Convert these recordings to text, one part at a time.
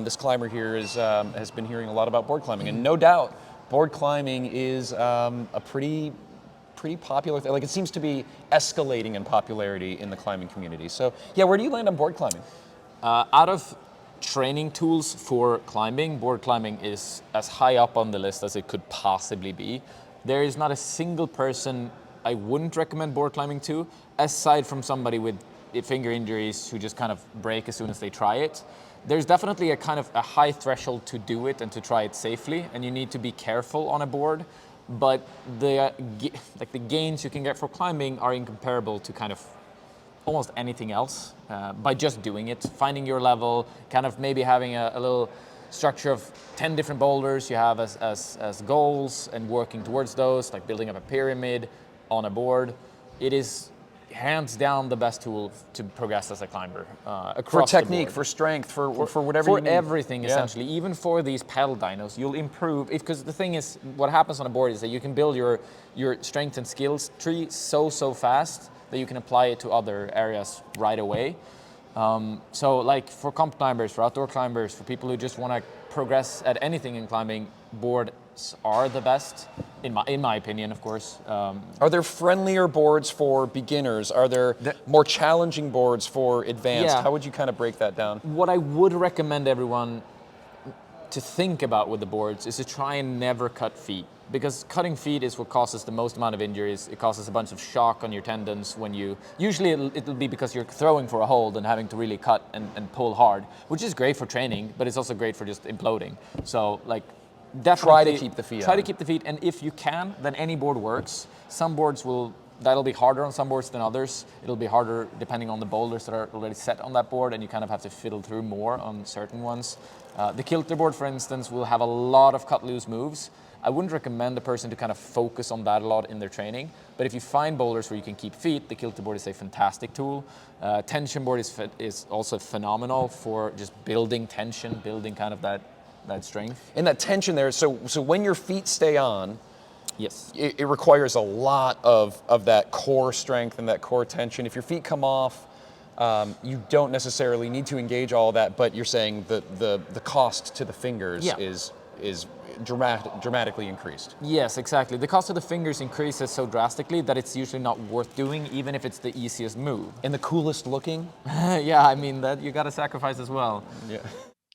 This climber here has been hearing a lot about board climbing, and no doubt, board climbing is a pretty popular thing. Like, it seems to be escalating in popularity in the climbing community. So yeah, where do you land on board climbing? Out of training tools for climbing, board climbing is as high up on the list as it could possibly be. There is not a single person I wouldn't recommend board climbing to, aside from somebody with finger injuries who just kind of break as soon as they try it. There's definitely a kind of a high threshold to do it and to try it safely, and you need to be careful on a board. But the gains you can get for climbing are incomparable to kind of almost anything else by just doing it, finding your level, kind of maybe having a little structure of 10 different boulders you have as goals and working towards those, like building up a pyramid on a board. It is hands down the best tool to progress as a climber across for technique, the board. for strength, for whatever you need. For everything, essentially. Even for these pedal dynos, you'll improve. Because the thing is, what happens on a board is that you can build your strength and skills tree so fast that you can apply it to other areas right away. So like for comp climbers, for outdoor climbers, for people who just want to progress at anything in climbing, boards are the best, in my opinion, of course. Are there friendlier boards for beginners? Are there more challenging boards for advanced? Yeah. How would you kind of break that down? What I would recommend everyone to think about with the boards is to try and never cut feet. Because cutting feet is what causes the most amount of injuries. It causes a bunch of shock on your tendons when usually it'll be because you're throwing for a hold and having to really cut and pull hard, which is great for training, but it's also great for just imploding. So like, definitely try to keep the feet Try on. to keep the feet, and if you can, then any board works. Some boards that'll be harder on some boards than others. It'll be harder depending on the boulders that are already set on that board, and you kind of have to fiddle through more on certain ones. The kilter board, for instance, will have a lot of cut loose moves. I wouldn't recommend a person to kind of focus on that a lot in their training, but if you find boulders where you can keep feet, the kilter board is a fantastic tool. Tension board is also phenomenal for just building tension, building kind of that strength. And that tension there, so when your feet stay on, yes, it requires a lot of that core strength and that core tension. If your feet come off, you don't necessarily need to engage all of that, but you're saying the cost to the fingers is dramatically increased. Yes, exactly. The cost of the fingers increases so drastically that it's usually not worth doing, even if it's the easiest move. And the coolest looking? Yeah, I mean, that you got to sacrifice as well. Yeah.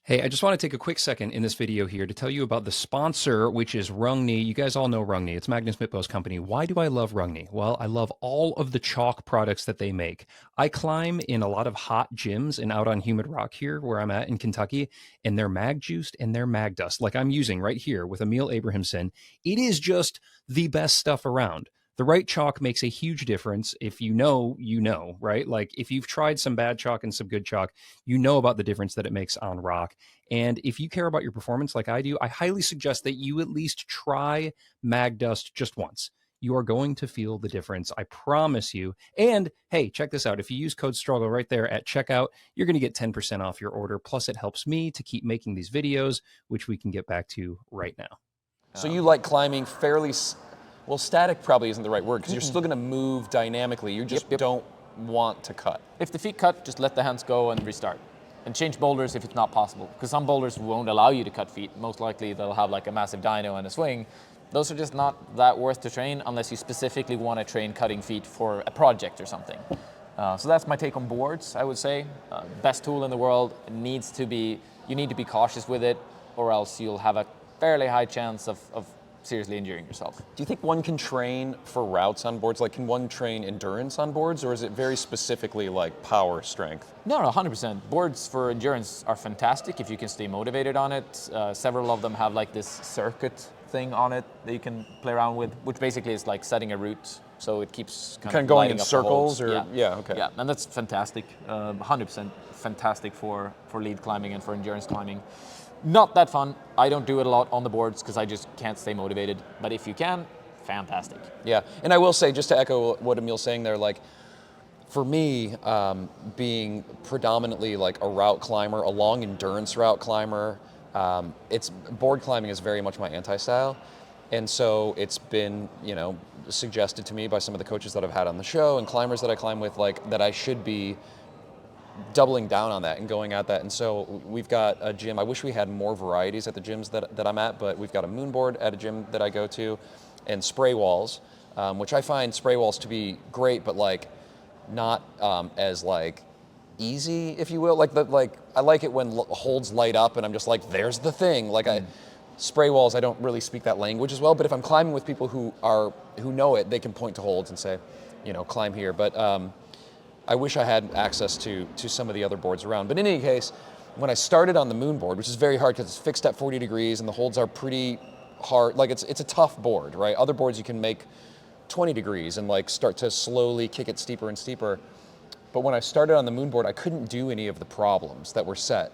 Hey, I just want to take a quick second in this video here to tell you about the sponsor, which is Rungni. You guys all know Rungni. It's Magnus Mitbo's company. Why do I love Rungni? Well, I love all of the chalk products that they make. I climb in a lot of hot gyms and out on humid rock here where I'm at in Kentucky, and they're mag juiced and they're mag dust, like I'm using right here with Emil Abrahamsson. It is just the best stuff around. The right chalk makes a huge difference. If you know, right? Like if you've tried some bad chalk and some good chalk, you know about the difference that it makes on rock. And if you care about your performance like I do, I highly suggest that you at least try mag dust just once. You are going to feel the difference. I promise you. And hey, check this out. If you use code STRUGGLE right there at checkout, you're going to get 10% off your order. Plus it helps me to keep making these videos, which we can get back to right now. So you like climbing fairly... Well, static probably isn't the right word, because you're still going to move dynamically. You just don't want to cut. If the feet cut, just let the hands go and restart. And change boulders if it's not possible. Because some boulders won't allow you to cut feet. Most likely they'll have like a massive dyno and a swing. Those are just not that worth to train unless you specifically want to train cutting feet for a project or something. So that's my take on boards, I would say. Best tool in the world. You need to be cautious with it, or else you'll have a fairly high chance of seriously injuring yourself. Do you think one can train for routes on boards? Like, can one train endurance on boards, or is it very specifically like power strength? No, 100%. Boards for endurance are fantastic if you can stay motivated on it. Several of them have like this circuit thing on it that you can play around with, which basically is like setting a route, so it keeps kind of going in up the circles, holds. or yeah, okay. Yeah, and that's fantastic. 100% fantastic for lead climbing and for endurance climbing. Not that fun. I don't do it a lot on the boards because I just can't stay motivated. But if you can, fantastic. Yeah, and I will say, just to echo what Emil's saying there, like, for me, being predominantly like a route climber, a long endurance route climber, board climbing is very much my anti-style. And so it's been, suggested to me by some of the coaches that I've had on the show and climbers that I climb with, like, that I should be doubling down on that and going at that. And so we've got a gym. I wish we had more varieties at the gyms that I'm at, but we've got a moon board at a gym that I go to, and spray walls, which I find spray walls to be great, but like not as like easy, if you will. Like I like it when holds light up and I'm just like, there's the thing. Like spray walls, I don't really speak that language as well, but if I'm climbing with people who know it, they can point to holds and say, you know, climb here. But I wish I had access to some of the other boards around. But in any case, when I started on the moon board, which is very hard because it's fixed at 40 degrees and the holds are pretty hard, like it's a tough board, right? Other boards you can make 20 degrees and like start to slowly kick it steeper and steeper. But when I started on the moon board, I couldn't do any of the problems that were set.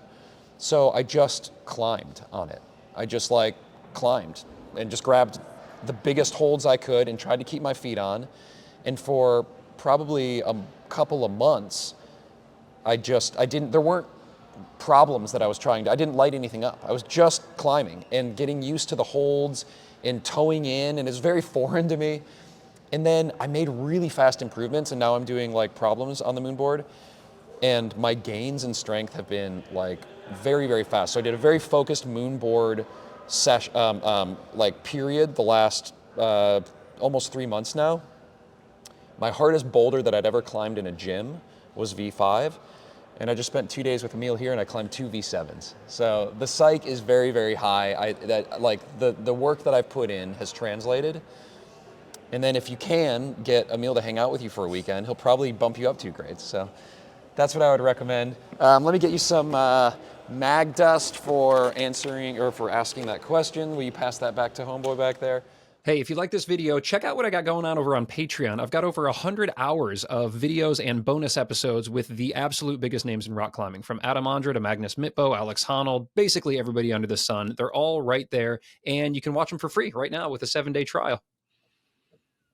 So I just climbed on it. I just like climbed and just grabbed the biggest holds I could and tried to keep my feet on. And for probably a couple of months, there weren't problems that I didn't light anything up. I was just climbing and getting used to the holds and towing in, and it's very foreign to me. And then I made really fast improvements, and now I'm doing like problems on the moon board, and my gains in strength have been like very, very fast. So I did a very focused moon board period the last almost 3 months now. My hardest boulder that I'd ever climbed in a gym was V5, and I just spent 2 days with Emil here, and I climbed 2 V7s. So the psych is very, very high. The work that I've put in has translated. And then if you can get Emil to hang out with you for a weekend, he'll probably bump you up 2 grades. So that's what I would recommend. Let me get you some mag dust for answering or for asking that question. Will you pass that back to homeboy back there? Hey, if you like this video, check out what I got going on over on Patreon. I've got over 100 hours of videos and bonus episodes with the absolute biggest names in rock climbing, from Adam Ondra to Magnus Mitbo, Alex Honnold, basically everybody under the sun. They're all right there, and you can watch them for free right now with a 7-day trial.